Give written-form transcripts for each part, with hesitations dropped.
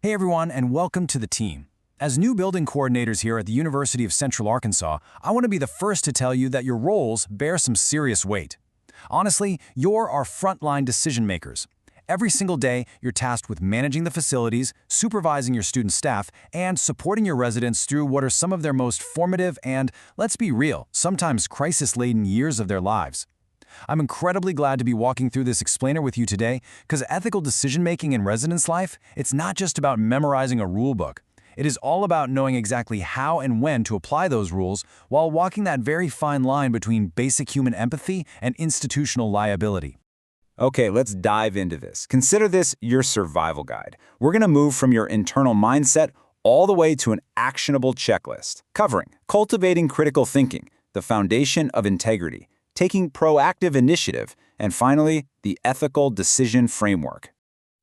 Hey everyone, and welcome to the team. As new building coordinators here at the University of Central Arkansas, I want to be the first to tell you that your roles bear some serious weight. Honestly, you're our frontline decision makers. Every single day, you're tasked with managing the facilities, supervising your student staff, and supporting your residents through what are some of their most formative and, let's be real, sometimes crisis-laden years of their lives. I'm incredibly glad to be walking through this explainer with you today because ethical decision-making in residence life, it's not just about memorizing a rule book. It is all about knowing exactly how and when to apply those rules while walking that very fine line between basic human empathy and institutional liability. Okay, let's dive into this. Consider this your survival guide. We're going to move from your internal mindset all the way to an actionable checklist, covering cultivating critical thinking, the foundation of integrity, taking proactive initiative, and finally, the ethical decision framework.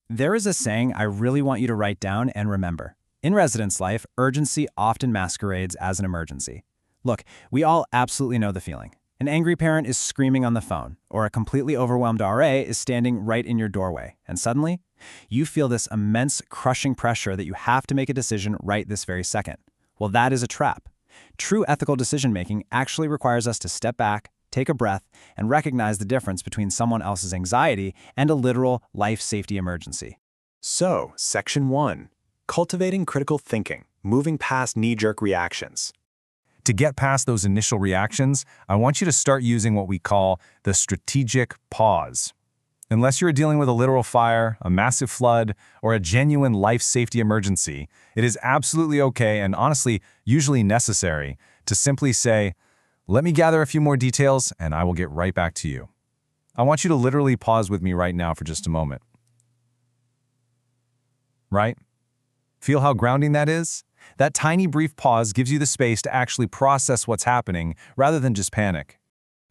There is a saying I really want you to write down and remember. In residence life, urgency often masquerades as an emergency. Look, we all absolutely know the feeling. An angry parent is screaming on the phone, or a completely overwhelmed RA is standing right in your doorway, and suddenly, you feel this immense, crushing pressure that you have to make a decision right this very second. Well, that is a trap. True ethical decision-making actually requires us to step back, take a breath, and recognize the difference between someone else's anxiety and a literal life safety emergency. So, Section 1. Cultivating critical thinking, moving past knee-jerk reactions. To get past those initial reactions, I want you to start using what we call the strategic pause. Unless you're dealing with a literal fire, a massive flood, or a genuine life safety emergency, it is absolutely okay and honestly, usually necessary to simply say, "Let me gather a few more details and I will get right back to you." I want you to literally pause with me right now for just a moment. Right? Feel how grounding that is? That tiny brief pause gives you the space to actually process what's happening rather than just panic.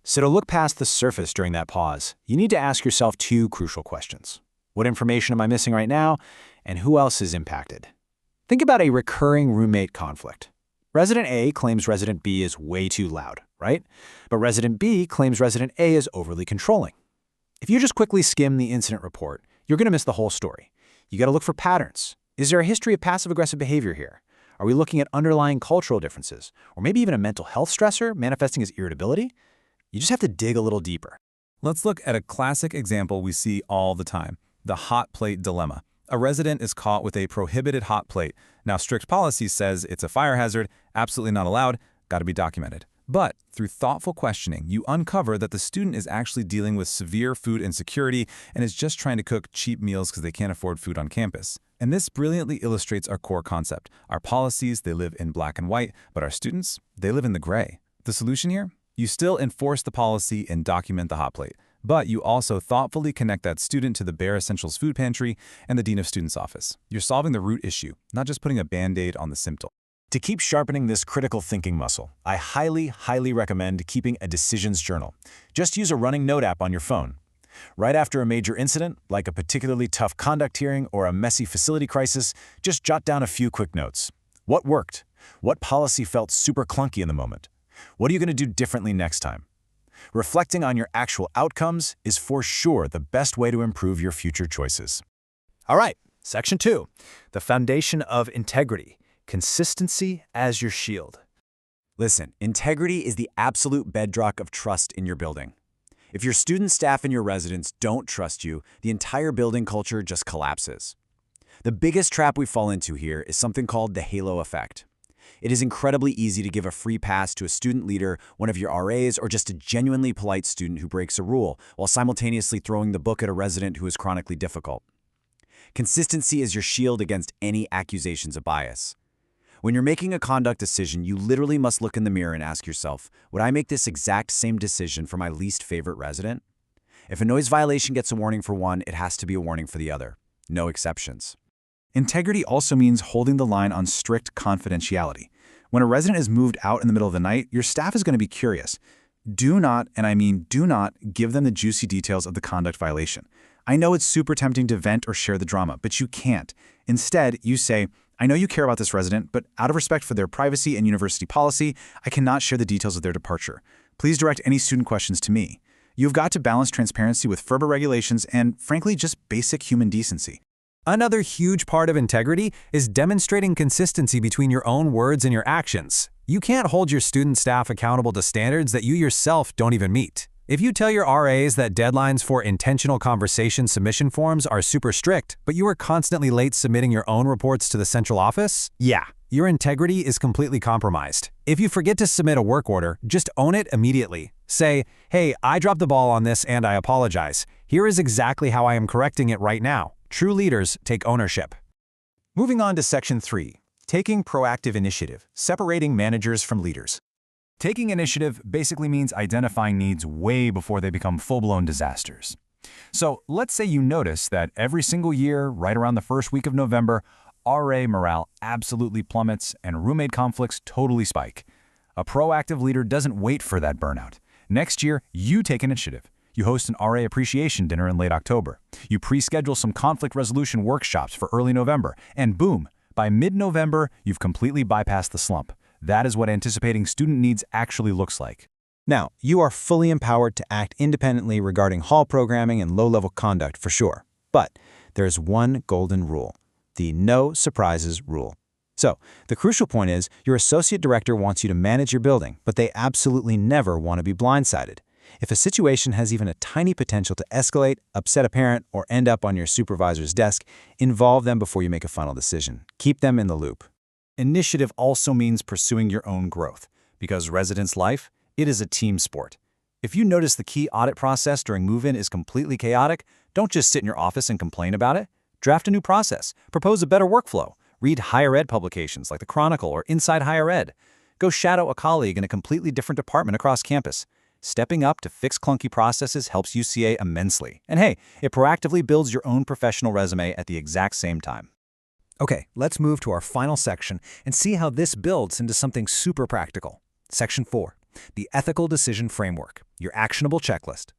So to look past the surface during that pause, you need to ask yourself two crucial questions. What information am I missing right now, and who else is impacted? Think about a recurring roommate conflict. Resident A claims resident B is way too loud, right? But resident B claims resident A is overly controlling. If you just quickly skim the incident report, you're going to miss the whole story. You got to look for patterns. Is there a history of passive-aggressive behavior here? Are we looking at underlying cultural differences, or maybe even a mental health stressor manifesting as irritability? You just have to dig a little deeper. Let's look at a classic example we see all the time, the hot plate dilemma. A resident is caught with a prohibited hot plate. Now, strict policy says it's a fire hazard, absolutely not allowed, got to be documented. But through thoughtful questioning, you uncover that the student is actually dealing with severe food insecurity and is just trying to cook cheap meals because they can't afford food on campus. And this brilliantly illustrates our core concept. Our policies, they live in black and white, but our students, they live in the gray. The solution here? You still enforce the policy and document the hot plate, but you also thoughtfully connect that student to the Bare Essentials Food Pantry and the Dean of Students office. You're solving the root issue, not just putting a Band-Aid on the symptom. To keep sharpening this critical thinking muscle, I highly recommend keeping a decisions journal. Just use a running note app on your phone. Right after a major incident, like a particularly tough conduct hearing or a messy facility crisis, just jot down a few quick notes. What worked? What policy felt super clunky in the moment? What are you going to do differently next time? Reflecting on your actual outcomes is for sure the best way to improve your future choices. All right, Section 2, the foundation of integrity. Consistency as your shield. Listen, integrity is the absolute bedrock of trust in your building. If your student, staff, and your residents don't trust you, the entire building culture just collapses. The biggest trap we fall into here is something called the halo effect. It is incredibly easy to give a free pass to a student leader, one of your RAs, or just a genuinely polite student who breaks a rule, while simultaneously throwing the book at a resident who is chronically difficult. Consistency is your shield against any accusations of bias. When you're making a conduct decision, you literally must look in the mirror and ask yourself, would I make this exact same decision for my least favorite resident? If a noise violation gets a warning for one, it has to be a warning for the other. No exceptions. Integrity also means holding the line on strict confidentiality. When a resident is moved out in the middle of the night, your staff is going to be curious. Do not, and I mean do not, give them the juicy details of the conduct violation. I know it's super tempting to vent or share the drama, but you can't. Instead, you say, I know you care about this resident, but out of respect for their privacy and university policy, I cannot share the details of their departure. Please direct any student questions to me. You've got to balance transparency with FERPA regulations and, frankly, just basic human decency. Another huge part of integrity is demonstrating consistency between your own words and your actions. You can't hold your student staff accountable to standards that you yourself don't even meet. If you tell your RAs that deadlines for intentional conversation submission forms are super strict, but you are constantly late submitting your own reports to the central office, yeah, your integrity is completely compromised. If you forget to submit a work order, just own it immediately. Say, hey, I dropped the ball on this and I apologize. Here is exactly how I am correcting it right now. True leaders take ownership. Moving on to Section 3, taking proactive initiative, separating managers from leaders. Taking initiative basically means identifying needs way before they become full-blown disasters. So let's say you notice that every single year, right around the first week of November, RA morale absolutely plummets and roommate conflicts totally spike. A proactive leader doesn't wait for that burnout. Next year, you take initiative. You host an RA appreciation dinner in late October. You pre-schedule some conflict resolution workshops for early November. And boom, by mid-November, you've completely bypassed the slump. That is what anticipating student needs actually looks like. Now, you are fully empowered to act independently regarding hall programming and low-level conduct for sure. But there's one golden rule, the no surprises rule. So, the crucial point is your associate director wants you to manage your building, but they absolutely never want to be blindsided. If a situation has even a tiny potential to escalate, upset a parent, or end up on your supervisor's desk, involve them before you make a final decision. Keep them in the loop. Initiative also means pursuing your own growth, because residence life, it is a team sport. If you notice the key audit process during move-in is completely chaotic, don't just sit in your office and complain about it. Draft a new process, propose a better workflow, read higher ed publications like the Chronicle or Inside Higher Ed. Go shadow a colleague in a completely different department across campus. Stepping up to fix clunky processes helps UCA immensely. And hey, it proactively builds your own professional resume at the exact same time. Okay, let's move to our final section and see how this builds into something super practical. Section 4, the ethical decision framework, your actionable checklist.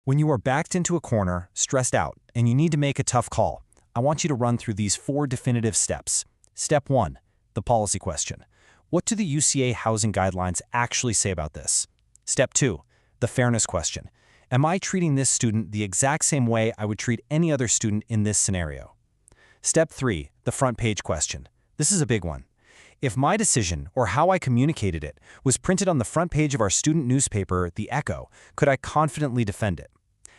When you are backed into a corner, stressed out, and you need to make a tough call, I want you to run through these 4 definitive steps. Step 1, the policy question. What do the UCA housing guidelines actually say about this? Step 2, the fairness question. Am I treating this student the exact same way I would treat any other student in this scenario? Step 3, the front page question. This is a big one. If my decision, or how I communicated it, was printed on the front page of our student newspaper, The Echo, could I confidently defend it?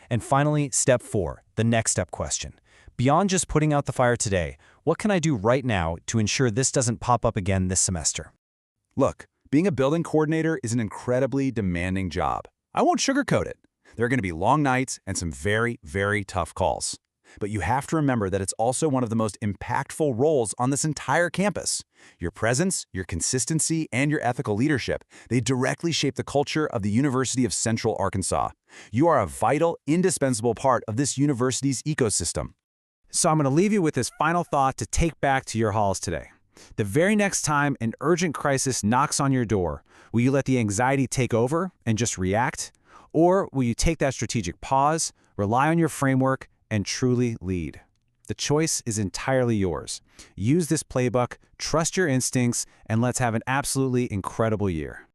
And finally, Step 4, the next step question. Beyond just putting out the fire today, what can I do right now to ensure this doesn't pop up again this semester? Look, being a building coordinator is an incredibly demanding job. I won't sugarcoat it. There are going to be long nights and some very, very tough calls. But you have to remember that it's also one of the most impactful roles on this entire campus. Your presence, your consistency, and your ethical leadership, they directly shape the culture of the University of Central Arkansas. You are a vital, indispensable part of this university's ecosystem. So I'm going to leave you with this final thought to take back to your halls today. The very next time an urgent crisis knocks on your door, will you let the anxiety take over and just react? Or will you take that strategic pause, rely on your framework, and truly lead? The choice is entirely yours. Use this playbook, trust your instincts, and let's have an absolutely incredible year.